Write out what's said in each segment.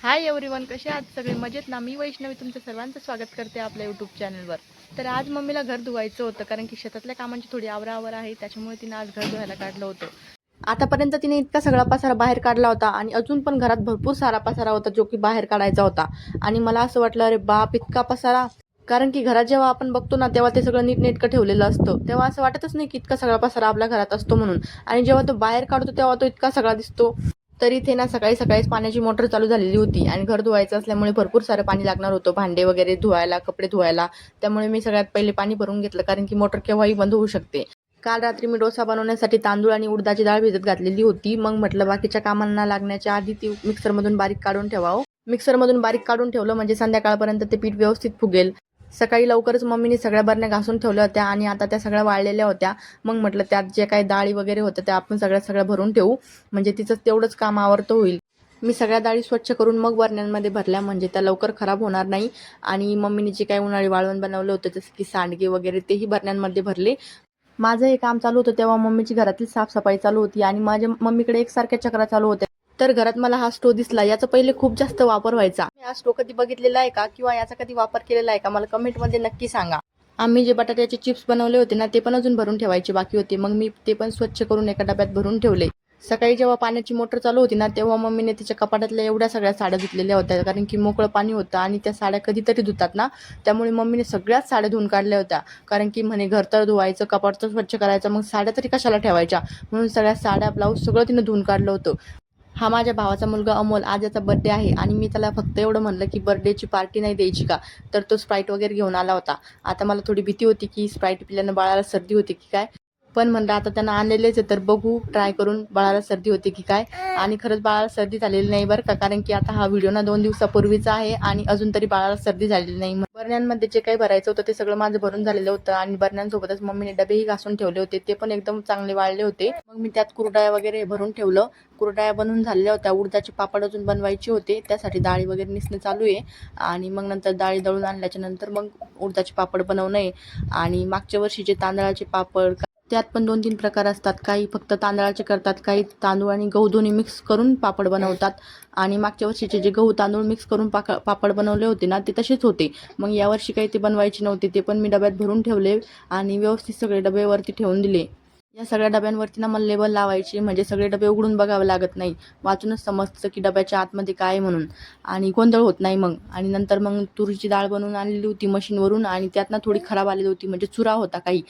Hi everyone, कसे आहात सगळे? मजेत ना? मी वैष्णवी तुमचं सर्वांचं स्वागत करते आपल्या यूट्यूब चॅनलवर. तर आज मम्मीला घर धुवायचं होतं, कारण की शेतातल्या कामांची थोडी आवराआवर आहे, त्याच्यामुळे तिने आज घर धुवायला काढलं होतं. आतापर्यंत तिने इतका सगळा पसारा बाहेर काढला होता आणि अजून पण घरात भरपूर सारा पसारा होता जो की बाहेर काढायचा होता. आणि मला असं वाटलं, अरे बाप, इतका पसारा! कारण की घरात जेव्हा आपण बघतो ना, तेव्हा ते सगळं नीटनेटकं ठेवलेलं असतं, तेव्हा असं वाटतच नाही की इतका सगळा पसारा आपल्या घरात असतो म्हणून. आणि जेव्हा तो बाहेर काढतो तेव्हा तो इतका सगळा दिसतो. तरी ते ना सकाळी सकाळीच पाण्याची मोटर चालू झालेली होती आणि घर धुवायचं असल्यामुळे भरपूर सारं पाणी लागणार होतं, भांडे वगैरे धुवायला, कपडे धुवायला. त्यामुळे मी सगळ्यात पहिले पाणी भरून घेतलं, कारण की मोटर केव्हाही बंद होऊ शकते. काल रात्री मी डोसा बनवण्यासाठी तांदूळ आणि उडदाची डाळ भिजत घातलेली होती. मग म्हटलं बाकीच्या कामांना लागण्याच्या आधी ती मिक्सरमधून बारीक काढून ठेवावं. मिक्सरमधून बारीक काढून ठेवलं म्हणजे संध्याकाळपर्यंत ते पीठ व्यवस्थित फुगेल. सकाळी लवकरच मम्मीने सगळ्या बरण्या घासून ठेवल्या होत्या आणि आता त्या सगळ्या वाळलेल्या होत्या. मग म्हटलं त्यात जे काही डाळी वगैरे होत्या त्या आपण सगळ्या भरून ठेवू, म्हणजे तिचं तेवढंच काम आवरतं होईल. मी सगळ्या डाळी स्वच्छ करून मग बरण्यांमध्ये भरल्या, म्हणजे त्या लवकर खराब होणार नाही. आणि मम्मीने जे काही उन्हाळी वाळवण बनवलं होतं जसं की सांडगे वगैरे तेही बरण्यांमध्ये भरले. माझं हे काम चालू होतं तेव्हा मम्मीची घरातली साफसफाई चालू होती आणि माझ्या मम्मीकडे एकसारख्या चक्रा चालू होत्या. तर घरात मला हा स्टोव दिसला. याचा पहिले खूप जास्त वापर व्हायचा. हा स्टोव कधी बघितलेला आहे का, किंवा याचा कधी वापर केलेला आहे का, मला कमेंटमध्ये नक्की सांगा. आम्ही जे बटाट्याचे चिप्स बनवले होते ना, ते पण अजून भरून ठेवायचे बाकी होते. मग मी ते पण स्वच्छ करून एका डब्यात भरून ठेवले. सकाळी जेव्हा पाण्याची मोटर चालू होती ना, तेव्हा मम्मीने तिच्या कपाटातल्या एवढ्या सगळ्या साड्या धुतलेल्या होत्या, कारण की मोकळं पाणी होतं आणि त्या साड्या कधीतरी धुतात ना, त्यामुळे मम्मीने सगळ्याच साड्या धुवून काढल्या होत्या. कारण की म्हणे घर तर धुवायचं, कपाट तर स्वच्छ करायचं, मग साड्या तरी कशाला ठेवायच्या, म्हणून सगळ्या साड्या, ब्लाऊज सगळं तिने धुवून काढलं होतं. हा माझ्या भावाचा मुलगा अमोल, आज याचा बर्थडे आहे आणि मी त्याला फक्त एवढं म्हणलं की बर्थडेची पार्टी नाही द्यायची का, तर तो स्प्राईट वगैरे घेऊन आला होता. आता मला थोडी भीती होती की स्प्राईट पिल्यानं बाळाला सर्दी होते की काय, पण म्हणलं आता त्यांना आणलेलेच आहे तर बघू ट्राय करून बाळाला सर्दी होते की काय. आणि खरंच बाळाला सर्दी झालेली नाही बरं का, कारण की आता हा व्हिडिओ ना 2 दिवसापूर्वीचा आहे आणि अजून तरी बाळाला सर्दी झालेली नाही. बरण्यांमध्ये जे काही भरायचं होतं ते सगळं माझं भरून झालेलं होतं आणि बरण्यांसोबतच मम्मीने डबेही घासून ठेवले होते, ते पण एकदम चांगले वाळले होते. मग मी त्यात कुरडया वगैरे भरून ठेवलं. कुरडया बनवून झालेल्या होत्या, उडदाचे पापड अजून बनवायचे होते, त्यासाठी डाळी वगैरे निसणं चालू आहे. आणि मग नंतर डाळी दळून आणल्याच्या नंतर मग उडदाचे पापड बनवणं आहे. आणि मागच्या वर्षीचे तांदळाचे पापड, त्यात पण 2-3 प्रकार असतात. काही फक्त तांदळाचे करतात, काही तांदूळ आणि गहू दोन्ही मिक्स करून पापड बनवतात. आणि मागच्या वर्षीचे जे गहू तांदूळ मिक्स करून पापड बनवले होते ना, ते तसेच होते. मग यावर्षी काही ते बनवायचे नव्हते, ते पण मी डब्यात भरून ठेवले आणि व्यवस्थित सगळे डबेवरती ठेवून दिले. या सगळ्या डब्यांवरती ना मला लेबल लावायची, म्हणजे सगळे डबे उघडून बघावं लागत नाही, वाचूनच समजतं की डब्याच्या आतमध्ये काय म्हणून, आणि गोंधळ होत नाही मग. आणि नंतर मग तुरीची डाळ बनवून आणलेली होती मशीनवरून आणि त्यात ना थोडी खराब आलेली होती, म्हणजे चुरा होता काही.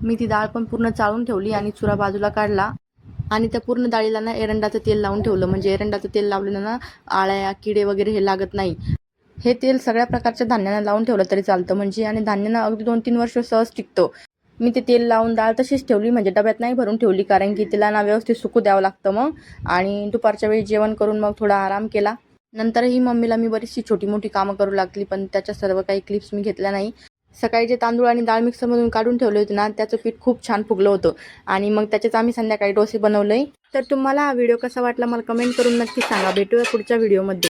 मी ती डाळ पण पूर्ण चाळून ठेवली आणि चुरा बाजूला काढला. आणि त्या पूर्ण डाळीला ना एरंडाचं तेल लावून ठेवलं, म्हणजे एरंडाचं तेल लावल्यानं ना आळ्या, किडे वगैरे हे लागत नाही. हे तेल सगळ्या प्रकारच्या धान्यांना लावून ठेवलं तरी चालतं, म्हणजे आणि धान्यांना अगदी 2-3 वर्ष सहज टिकतं. मी ते तेल लावून डाळ तशीच ठेवली, म्हणजे डब्यात नाही भरून ठेवली, कारण की तिला ना व्यवस्थित सुकू द्यावं लागतं मग. आणि दुपारच्या वेळी जेवण करून मग थोडा आराम केला. नंतरही मम्मीला मी बरीचशी छोटी मोठी कामं करू लागली, पण त्याच्या सर्व काही क्लिप्स मी घेतल्या नाही. सकाळी जे तांदूळ आणि डाळ मिक्सरमधून काढून ठेवले होते ना, त्याचं पीठ खूप छान फुगलं होतं आणि मग त्याचेच आम्ही संध्याकाळी डोसे बनवले. तर तुम्हाला हा व्हिडिओ कसा वाटला मला कमेंट करून नक्की सांगा. भेटूया पुढच्या व्हिडिओमध्ये.